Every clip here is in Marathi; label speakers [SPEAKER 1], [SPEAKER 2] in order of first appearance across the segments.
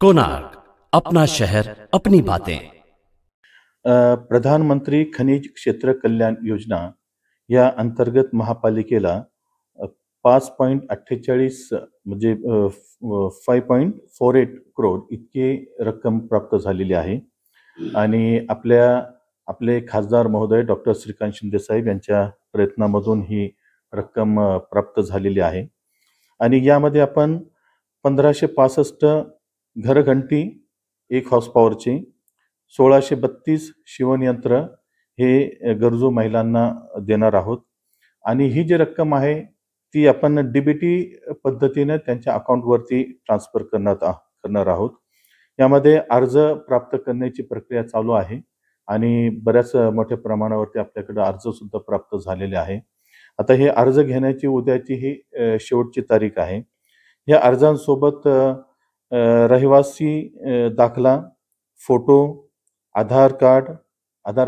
[SPEAKER 1] कोणार्क, अपना शहर अपनी बातें।
[SPEAKER 2] प्रधानमंत्री खनिज क्षेत्र कल्याण योजना या अंतर्गत महापालिकेला 5.48 म्हणजे 5.48 करोड इतकी रक्कम प्राप्त झालेली आहे आणि आपले खासदार महोदय डॉक्टर श्रीकांत शिंदे साहेब यांच्या प्रयत्नामधून ही रक्कम प्राप्त झालेली आहे आणि यामध्ये आपण 1565 घरघंटी 1 हॉर्स पॉवरची 1632 शिवणयंत्र हे गरजू महिलांना देणार आहोत आणि ही जी रक्कम आहे ती आपण डीबीटी पद्धतीने त्यांच्या अकाउंटवरती ट्रान्सफर करणार आहोत. यामध्ये अर्ज प्राप्त करण्याची प्रक्रिया चालू आहे आणि बऱ्याच मोठ्या प्रमाणावरती आपल्याकडे अर्ज सुद्धा प्राप्त झालेले आहे. आता हे अर्ज घेण्याची उद्याची ही शेवटची तारीख आहे. या अर्जांसोबत रहिवासी दाखला, फोटो, आधार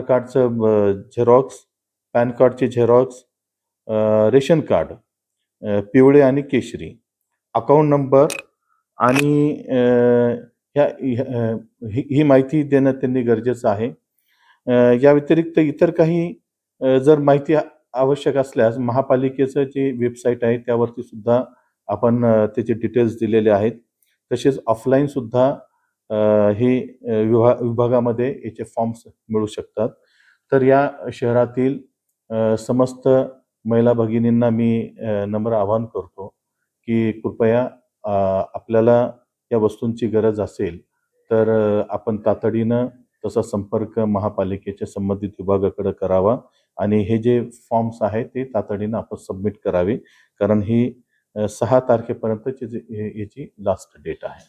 [SPEAKER 2] कार्डचं झेरॉक्स, पॅन कार्डची झेरॉक्स, रेशन कार्ड पिवळे आणि केशरी, अकाउंट नंबर आणि ही माहिती देणं त्यांनी गरजेचं आहे. या व्यतिरिक्त इतर काही जर माहिती आवश्यक असल्यास महापालिकेचं जे वेबसाईट आहे त्यावरती सुद्धा आपण त्याचे डिटेल्स दिलेले आहेत. तसेच ऑफलाईन सुद्धा हे विभागामध्ये याचे फॉर्म्स मिळू शकतात. तर या शहरातील समस्त महिला भगिनींना मी नम्र आवाहन करतो की कृपया आपल्याला या वस्तूंची गरज असेल तर आपण तातडीनं तसा संपर्क महापालिकेच्या संबंधित विभागाकडे करावा आणि हे जे फॉर्म्स आहेत ते तातडीनं आपण सबमिट करावे, कारण ही 6 तारखेपर्यंतची याची लास्ट डेट आहे.